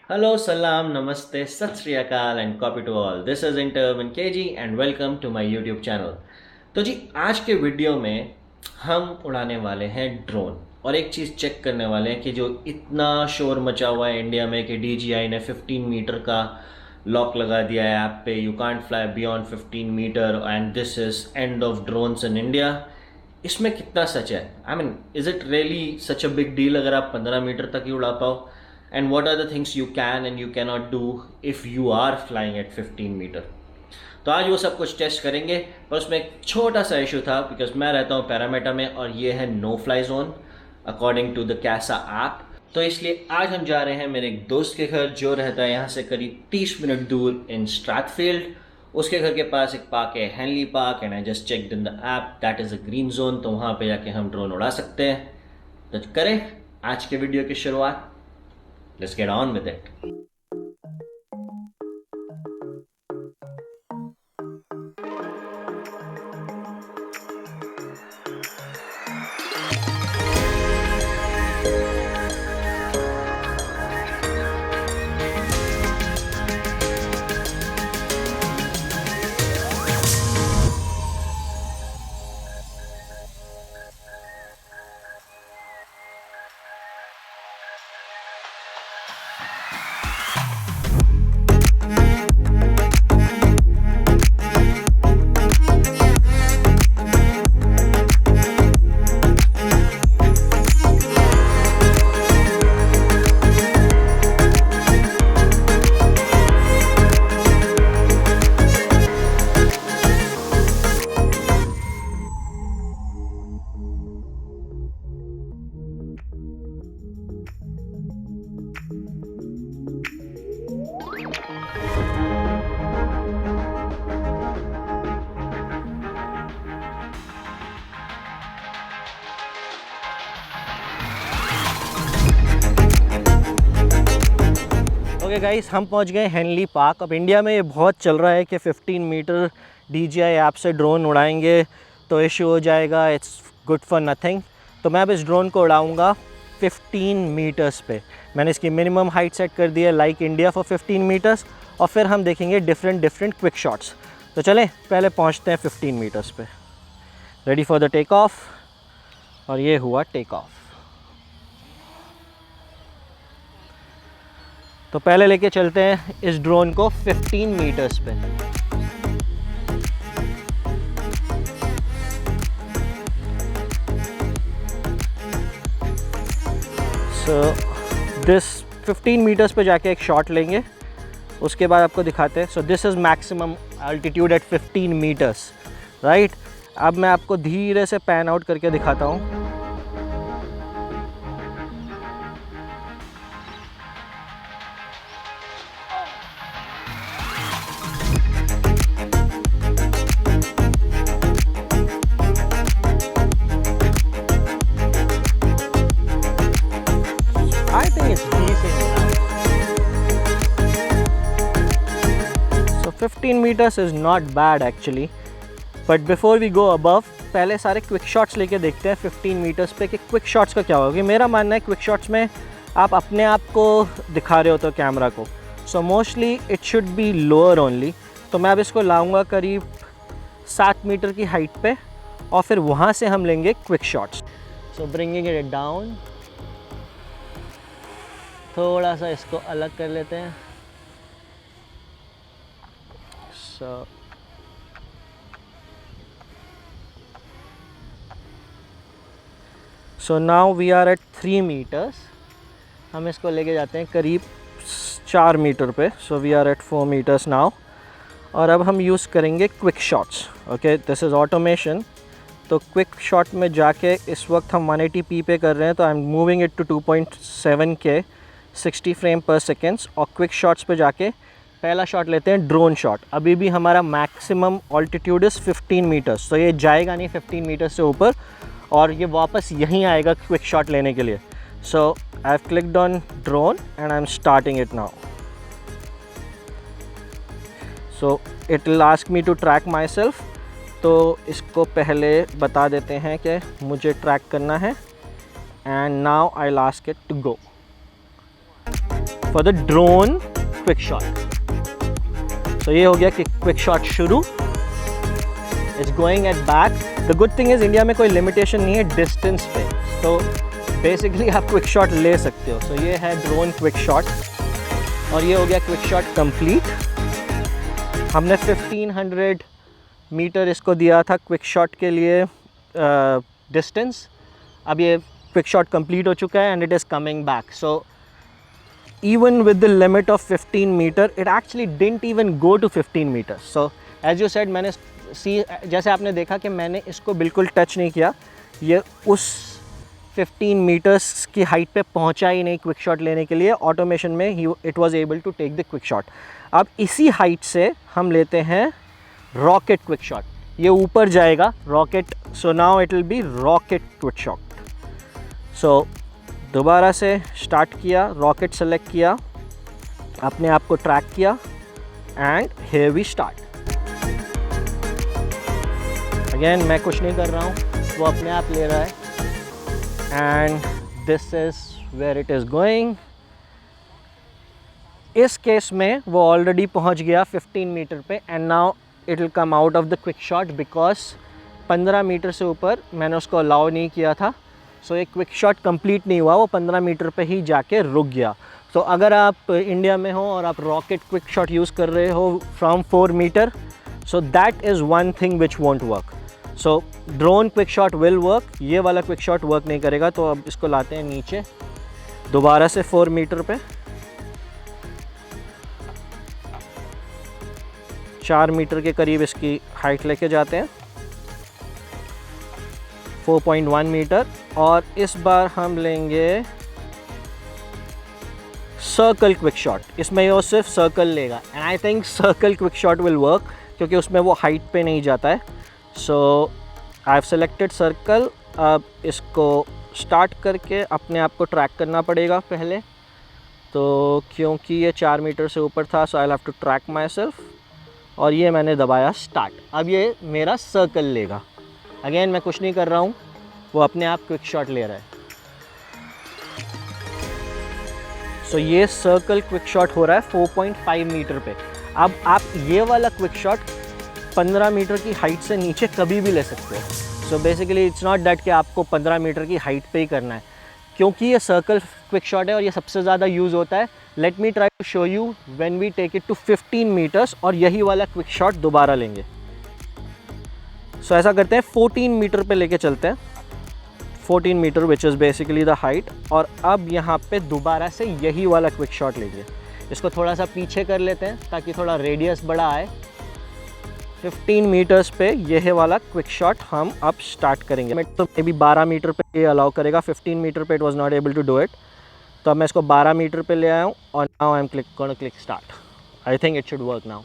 Hello, salam, namaste, sat sri akal and copy to all. This is Intermin KG and welcome to my YouTube channel. तो जी आज के video में हम उड़ाने वाले हैं ड्रोन और एक चीज़ चेक करने वाले हैं कि जो इतना शोर मचा हुआ है इंडिया में कि DJI ने 15 मीटर का लॉक लगा दिया है ऐप पे, you can't fly beyond 15 metre and this is end of drones in India. इसमें कितना सच है? I mean, is it really such a big deal अगर आप 15 मीटर तक ही उड़ा पाओ? And what are the things you can and you cannot do if you are flying at 15 metre? तो आज वो सब कुछ टेस्ट करेंगे, पर उसमें एक छोटा सा इशू था बिकॉज मैं रहता हूँ पैरामीटर में और ये है no fly zone according to the कैसा ऐप। तो इसलिए आज हम जा रहे हैं मेरे एक दोस्त के घर जो रहता है यहाँ से करीब 30 मिनट दूर इन स्ट्रैथफील्ड। उसके घर के पास एक पार्क है, Henley park, and I just checked in the app that is a green zone. तो वहाँ पे जाके हम ड्रोन उड़ा सकते हैं। तो करें आज के वीडियो की शुरुआत। Let's get on with it. Okay guys, हम पहुंच गए हेनली पार्क। अब इंडिया में ये बहुत चल रहा है कि 15 मीटर DJI ऐप से ड्रोन उड़ाएंगे तो इशू हो जाएगा, इट्स गुड फॉर नथिंग। तो मैं अब इस ड्रोन को उड़ाऊंगा 15 मीटर्स पे। मैंने इसकी मिनिमम हाइट सेट कर दी है लाइक इंडिया फॉर 15 मीटर्स, और फिर हम देखेंगे डिफरेंट क्विक शॉट्स। तो चलें पहले पहुँचते हैं 15 मीटर्स पे। Ready for the take off. और ये हुआ टेक ऑफ। तो पहले लेके चलते हैं इस ड्रोन को 15 मीटर्स पे। सो दिस 15 मीटर्स पे जाके एक शॉट लेंगे, उसके बाद आपको दिखाते हैं। So this is maximum altitude at 15 metres, right. अब मैं आपको धीरे से पैन आउट करके दिखाता हूँ। I think it's decent. So 15 meters is not bad actually. But before we go above, पहले सारे क्विक शॉट्स लेके देखते हैं 15 मीटर्स पे कि क्विक शॉट्स का क्या होगा। मेरा मानना है क्विक शॉट्स में आप अपने आप को दिखा रहे हो तो कैमरा को, so mostly it should be lower only. तो मैं अब इसको लाऊंगा करीब 7 मीटर की हाइट पे और फिर वहाँ से हम लेंगे quick shots. So bringing it down, थोड़ा सा इसको अलग कर लेते हैं। So now we are at 3 metres. हम इसको लेके जाते हैं करीब 4 मीटर पे। So we are at 4 metres now. और अब हम यूज़ करेंगे quick shots. Okay, this is automation. तो क्विक शॉट में जाके इस वक्त हम 180p पे कर रहे हैं, तो I am moving it to 2.7K 60 frame per seconds. और क्विक शॉट्स पे जाके पहला शॉट लेते हैं ड्रोन शॉट। अभी भी हमारा मैक्सिमम ऑल्टीट्यूड इज़ 15 मीटर्स, तो ये जाएगा नहीं 15 मीटर से ऊपर और ये वापस यहीं आएगा क्विक शॉट लेने के लिए। So I have clicked on drone and I am starting it now. So it will ask me to track myself. तो इसको पहले बता देते हैं कि मुझे ट्रैक करना है, and now I will ask it to go. For the drone quick shot. So ये हो गया कि क्विक शॉट शुरू, it's going at back. The good thing is India में कोई लिमिटेशन नहीं है डिस्टेंस पे, तो बेसिकली आप क्विक शॉट ले सकते हो। सो ये है ड्रोन क्विक शॉट और ये हो गया क्विक शॉट कंप्लीट। हमने 1500 मीटर इसको दिया था क्विक शॉट के लिए डिस्टेंस। अब ये क्विक शॉट कंप्लीट हो चुका है and it is coming back. So even with the limit of 15 meter it actually didn't even go to 15 meters. So as you said, मैंने जैसे आपने देखा कि मैंने इसको बिल्कुल टच नहीं किया, ये उस 15 मीटर्स की हाइट पे पहुंचा ही नहीं क्विक शॉट लेने के लिए। ऑटोमेशन में it was able to take the quick shot. अब इसी हाइट से हम लेते हैं रॉकेट क्विक शॉट, ये ऊपर जाएगा rocket. So now it will be rocket quick shot. So दोबारा से स्टार्ट किया, रॉकेट सेलेक्ट किया, अपने आप को ट्रैक किया and here we start. Again मैं कुछ नहीं कर रहा हूँ, वो अपने आप ले रहा है and this is where it is going. इस केस में वो ऑलरेडी पहुँच गया 15 मीटर पे and now it will come out of the quick shot because 15 metre से ऊपर मैंने उसको अलाउ नहीं किया था। सो एक क्विक शॉट कंप्लीट नहीं हुआ, वो 15 मीटर पे ही जाके रुक गया। तो अगर आप इंडिया में हो और आप रॉकेट क्विक शॉट यूज़ कर रहे हो from 4 metre, so that is one thing which won't work. So drone quick shot will work, ये वाला क्विक शॉट वर्क नहीं करेगा। तो अब इसको लाते हैं नीचे दोबारा से 4 मीटर पे, 4 मीटर के करीब इसकी हाइट लेके जाते हैं, 4.1 मीटर। और इस बार हम लेंगे सर्कल क्विक शॉट, इसमें वो सिर्फ सर्कल लेगा and I think circle quick shot will work क्योंकि उसमें वो हाइट पे नहीं जाता है। So I have selected circle. अब इसको स्टार्ट करके अपने आप को ट्रैक करना पड़ेगा पहले, तो क्योंकि ये 4 मीटर से ऊपर था so I have to track myself और ये मैंने दबाया स्टार्ट। अब ये मेरा सर्कल लेगा। अगेन मैं कुछ नहीं कर रहा हूँ, वो अपने आप क्विक शॉट ले रहा है। सो ये सर्कल क्विक शॉट हो रहा है 4.5 मीटर पे। अब आप ये वाला क्विक शॉट 15 मीटर की हाइट से नीचे कभी भी ले सकते हो। So basically it's not that कि आपको 15 मीटर की हाइट पे ही करना है, क्योंकि ये सर्कल क्विक शॉट है और ये सबसे ज़्यादा यूज़ होता है। Let me try to show you when we take it to 15 metres और यही वाला क्विक शॉट दोबारा लेंगे। सो ऐसा करते हैं, 14 मीटर पे लेके चलते हैं, 14 metre which is basically the height. और अब यहाँ पे दोबारा से यही वाला क्विक शॉट लेंगे। इसको थोड़ा सा पीछे कर लेते हैं ताकि थोड़ा रेडियस बड़ा आए। 15 मीटर्स पे यह वाला क्विक शॉट हम अब स्टार्ट करेंगे। मैं तो मे बी 12 मीटर पे ये अलाउ करेगा, 15 मीटर पे it was not able to do it. तो अब मैं इसको 12 मीटर पे ले आया हूँ और now I am click start. I think it should work now.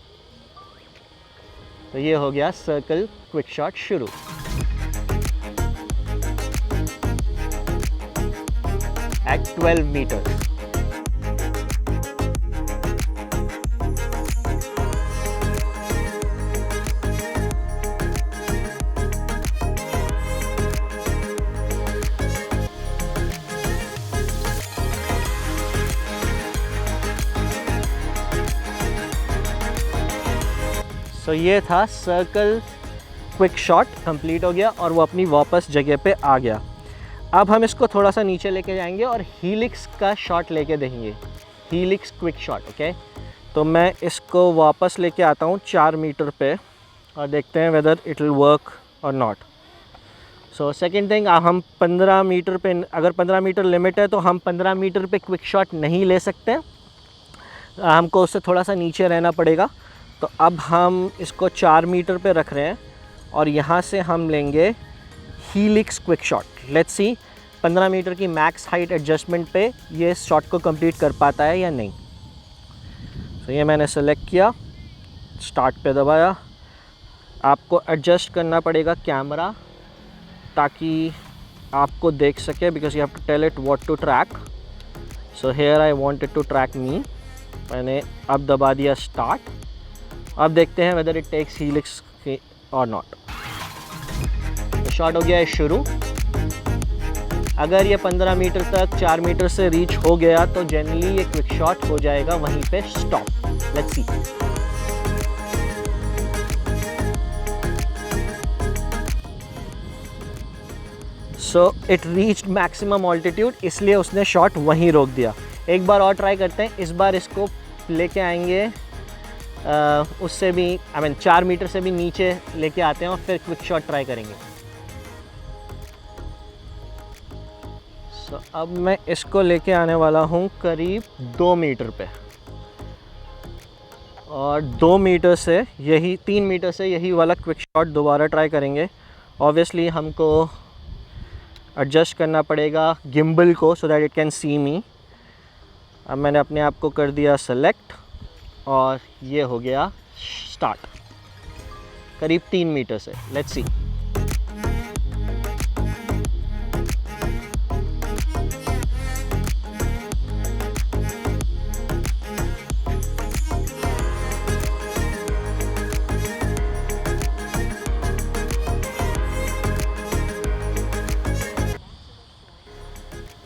तो ये हो गया सर्कल क्विक शॉट शुरू। At 12 metres. तो ये था सर्कल क्विक शॉट, कंप्लीट हो गया और वो अपनी वापस जगह पे आ गया। अब हम इसको थोड़ा सा नीचे लेके जाएंगे और हीलिक्स का शॉट लेके देंगे, हीलिक्स क्विक शॉट। ओके, तो मैं इसको वापस लेके आता हूँ 4 मीटर पे और देखते हैं वेदर इट विल वर्क और नॉट। सो सेकेंड थिंग, हम 15 मीटर पे, अगर 15 मीटर लिमिट है तो हम 15 मीटर पे क्विक शॉट नहीं ले सकते, हमको उससे थोड़ा सा नीचे रहना पड़ेगा। तो अब हम इसको 4 मीटर पे रख रहे हैं और यहाँ से हम लेंगे helix quick shot. Let's see 15 metre की मैक्स हाइट एडजस्टमेंट पे ये शॉट को कंप्लीट कर पाता है या नहीं। तो ये मैंने सेलेक्ट किया, स्टार्ट पे दबाया। आपको एडजस्ट करना पड़ेगा कैमरा ताकि आपको देख सके, because you have to tell it what to track. So here I want it to track me. मैंने अब दबा दिया स्टार्ट। अब देखते हैं वेदर इट टेक्स हीलिक्स और नॉट। तो शॉट हो गया है शुरू। अगर ये 15 मीटर तक 4 मीटर से रीच हो गया तो जनरली ये क्विक शॉट हो जाएगा वहीं पे stop. Let's see. So it reached maximum altitude, इसलिए उसने शॉट वहीं रोक दिया। एक बार और ट्राई करते हैं। इस बार इसको लेके आएंगे उससे भी 4 मीटर से भी नीचे लेके आते हैं और फिर क्विक शॉट ट्राई करेंगे। सो अब मैं इसको लेके आने वाला हूँ करीब 2 मीटर पे, और 2 मीटर से यही 3 मीटर से यही वाला क्विक शॉट दोबारा ट्राई करेंगे। ऑब्वियसली हमको एडजस्ट करना पड़ेगा गिम्बल को so that it can see me. अब मैंने अपने आप को कर दिया सेलेक्ट और ये हो गया स्टार्ट करीब 3 मीटर से। Let's see.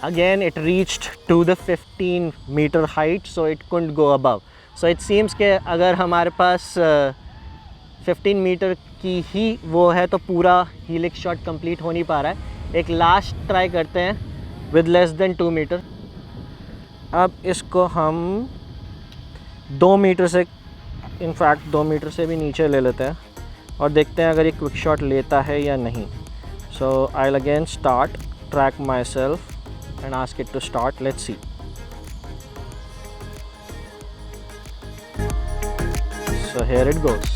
Again it reached to the 15 meter height, so it couldn't go above. So it seems कि अगर हमारे पास 15 मीटर की ही वो है तो पूरा हीलिक्स शॉट कंप्लीट हो नहीं पा रहा है। एक लास्ट ट्राई करते हैं विद लेस देन 2 मीटर। अब इसको हम 2 मीटर से, इनफैक्ट 2 मीटर से भी नीचे ले लेते हैं और देखते हैं अगर ये क्विक शॉट लेता है या नहीं। So I will again start, track myself and ask it to start. Let's see. So here it goes.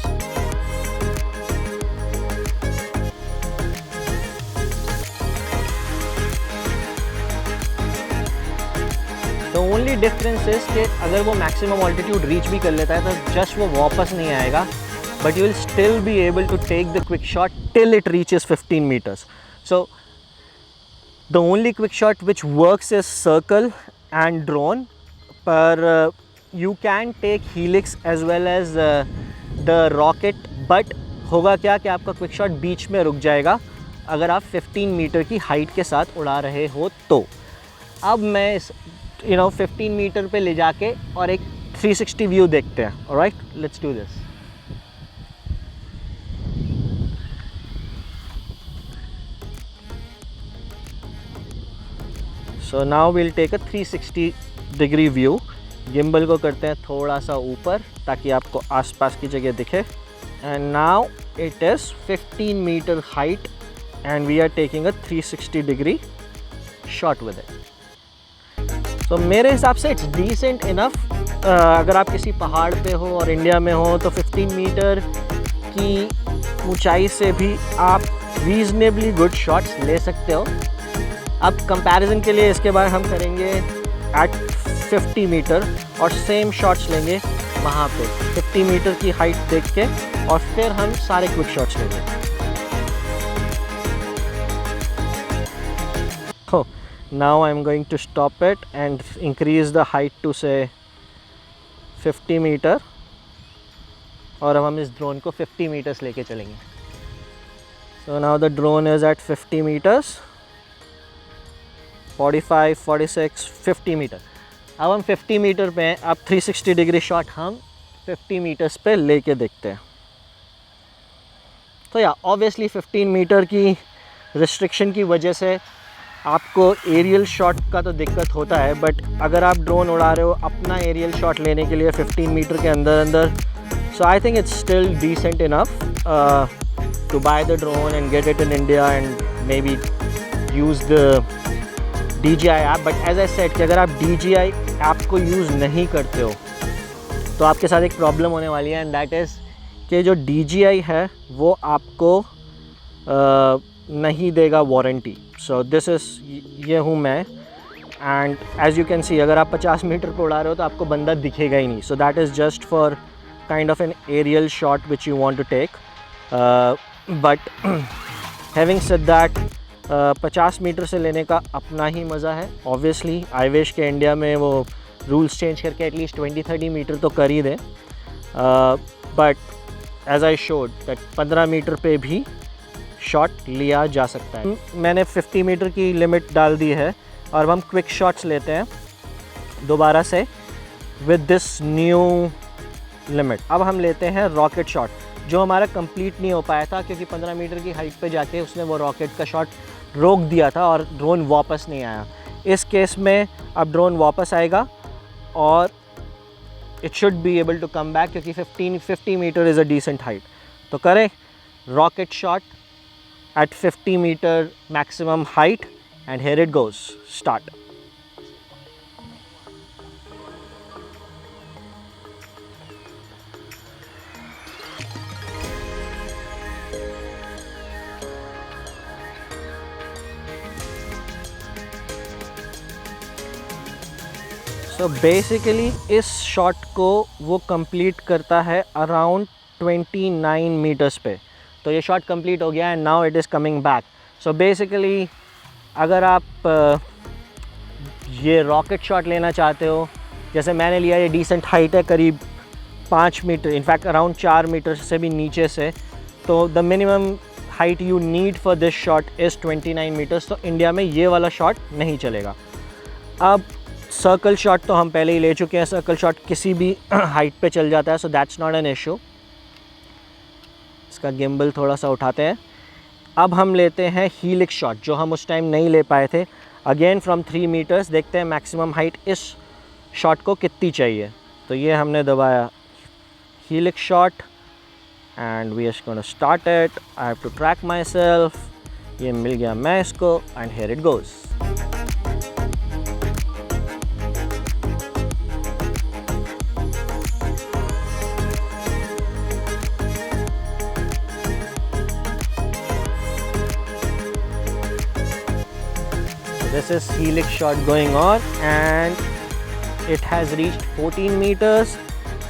The only difference is कि अगर वो maximum altitude reach भी कर लेता है तो just वो वापस नहीं आएगा, but you will still be able to take the quick shot till it reaches 15 meters. So the only quick shot which works is circle and drone, पर you can take helix as well as the rocket, but होगा क्या कि आपका quick shot बीच में रुक जाएगा अगर आप 15 मीटर की हाइट के साथ उड़ा रहे हो तो। अब मैं इस 15 मीटर पे ले जाके और एक 360 व्यू देखते हैं। Alright, let's do this. So now will take a 360 degree view. Gimbal को करते हैं थोड़ा सा ऊपर ताकि आपको आसपास की जगह दिखे। And now it is 15 meter height and we are taking a 360 degree shot with it. So मेरे हिसाब से इट्स डिसेंट इनफ। अगर आप किसी पहाड़ पे हो और इंडिया में हो तो 15 मीटर की ऊंचाई से भी आप रीजनेबली गुड शॉट्स ले सकते हो। अब कंपैरिजन के लिए इसके बाद हम करेंगे एट 50 मीटर और सेम शॉट्स लेंगे वहाँ पे 50 मीटर की हाइट देख के, और फिर हम सारे क्विक शॉट्स लेंगे। Oh, now I'm going to stop it and increase the height to say 50 metre, और अब हम इस ड्रोन को 50 मीटर्स लेके चलेंगे। So now the drone is at 50 meters, 45, 46, 50 metre. अब हम 50 मीटर पे हैं। अब 360 डिग्री शॉट हम 50 मीटर्स पे लेके देखते हैं। तो या ऑब्वियसली 15 मीटर की रिस्ट्रिक्शन की वजह से आपको एरियल शॉट का तो दिक्कत होता है, बट अगर आप ड्रोन उड़ा रहे हो अपना एरियल शॉट लेने के लिए 15 मीटर के अंदर अंदर, so I think it's still decent enough to buy the drone and get it in India and maybe use the DJI app. But as I said कि अगर आप DJI ऐप को यूज़ नहीं करते हो तो आपके साथ एक प्रॉब्लम होने वाली है, एंड दैट इज़ कि जो DJI है वो आपको नहीं देगा वारंटी। सो दिस इज़, ये हूँ मैं, and as you can see अगर आप 50 मीटर पर उड़ा रहे हो तो आपको बंदा दिखेगा ही नहीं। So that is just for kind of an aerial shot which you want to take. But having said that 50 metre से लेने का अपना ही मज़ा है। ऑब्वियसली आई विश के इंडिया में वो रूल्स चेंज करके एटलीस्ट 20-30 मीटर तो कर ही दें, but as I showed that 15 metre पे भी शॉट लिया जा सकता है। मैंने 50 मीटर की लिमिट डाल दी है और अब हम क्विक शॉट्स लेते हैं दोबारा से विद दिस न्यू लिमिट। अब हम लेते हैं रॉकेट शॉट, जो हमारा कंप्लीट नहीं हो पाया था क्योंकि 15 मीटर की हाइट पे जाके उसने वो रॉकेट का शॉट रोक दिया था और ड्रोन वापस नहीं आया। इस केस में अब ड्रोन वापस आएगा और it should be able to come back क्योंकि 50 metre is a decent height. तो करें rocket shot at 50 metre maximum height and here it goes, start. So basically इस शॉट को वो कंप्लीट करता है अराउंड 29 मीटर्स पे। तो ये शॉट कंप्लीट हो गया and now it is coming back. So basically अगर आप ये रॉकेट शॉट लेना चाहते हो, जैसे मैंने लिया, ये डिसेंट हाइट है करीब 5 मीटर, इनफैक्ट अराउंड 4 मीटर से भी नीचे से। तो the minimum height you need for this shot is 29 metres. तो इंडिया में ये वाला शॉट नहीं चलेगा। अब सर्कल शॉट तो हम पहले ही ले चुके हैं, सर्कल शॉट किसी भी हाइट पे चल जाता है, so that's not an issue. इसका गिम्बल थोड़ा सा उठाते हैं। अब हम लेते हैं हीलिक्स शॉट, जो हम उस टाइम नहीं ले पाए थे। अगेन फ्रॉम 3 मीटर्स, देखते हैं मैक्सिमम हाइट इस शॉट को कितनी चाहिए। तो ये हमने दबाया helix shot and we are gonna start it. I have to track myself. ये मिल गया मैं इसको and here it goes. This is helix shot going on and it has reached 14 meters,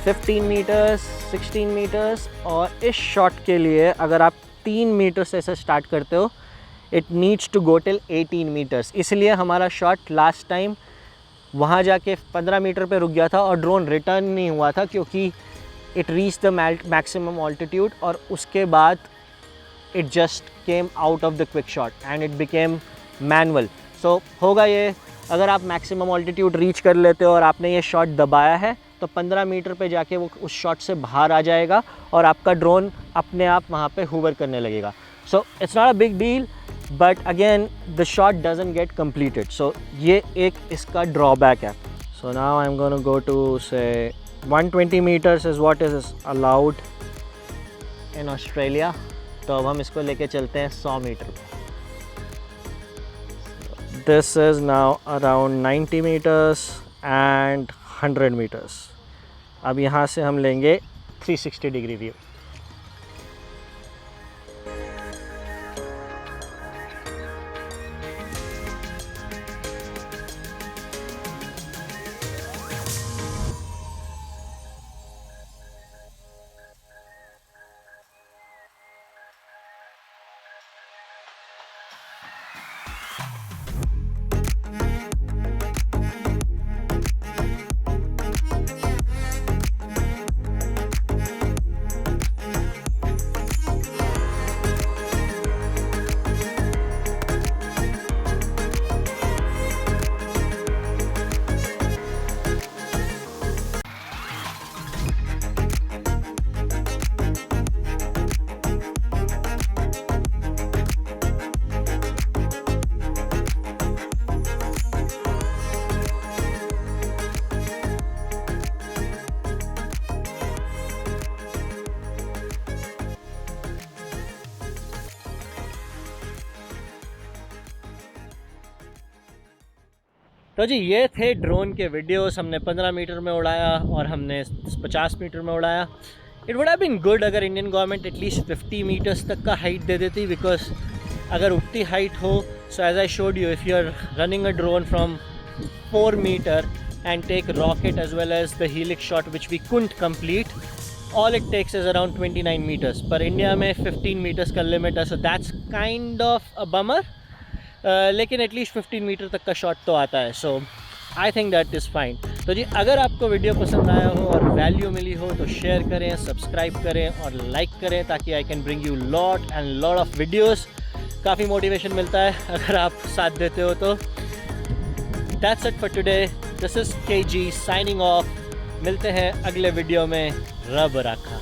15 meters, 16 meters। और इस shot के लिए अगर आप 3 मीटर से स्टार्ट करते हो, it needs to go till 18 meters। इसलिए हमारा शॉट लास्ट टाइम वहाँ जाके 15 मीटर पे रुक गया था और ड्रोन रिटर्न नहीं हुआ था क्योंकि it reached the maximum altitude और उसके बाद it just came out of the quick shot and it became manual। सो होगा ये, अगर आप मैक्सिमम ऑल्टीट्यूड रीच कर लेते हो और आपने ये शॉट दबाया है तो 15 मीटर पे जाके वो उस शॉट से बाहर आ जाएगा और आपका ड्रोन अपने आप वहाँ पे हूवर करने लगेगा। So it's not a big deal, but again the shot doesn't get completed. So ये एक इसका ड्रॉबैक है। So now I am gonna go to say 120 meters is what is allowed in Australia. तो अब हम इसको लेके चलते हैं 100 मीटर पे। This is now around 90 meters and 100 meters। अब यहाँ से हम लेंगे 360 डिग्री व्यू। तो जी ये थे ड्रोन के वीडियोस। हमने 15 मीटर में उड़ाया और हमने 50 मीटर में उड़ाया। It would have been good अगर इंडियन गवर्नमेंट एटलीस्ट 50 मीटर्स तक का हाइट दे देती, बिकॉज अगर उतनी हाइट हो, so as I showed you, if you are running a drone from 4 meter and take rocket as well as the helix shot which we couldn't complete, all it takes is around 29 meters. पर India में 15 meters का limit है, so that's kind of a bummer. लेकिन at least 15 meter तक का shot तो आता है। So I think that is fine. तो जी अगर आपको वीडियो पसंद आया हो और वैल्यू मिली हो तो शेयर करें, सब्सक्राइब करें और लाइक करें ताकि I can bring you lot and lot of videos. काफ़ी मोटिवेशन मिलता है अगर आप साथ देते हो तो। That's it for today. This is KG signing off. मिलते हैं अगले वीडियो में। रब रखा।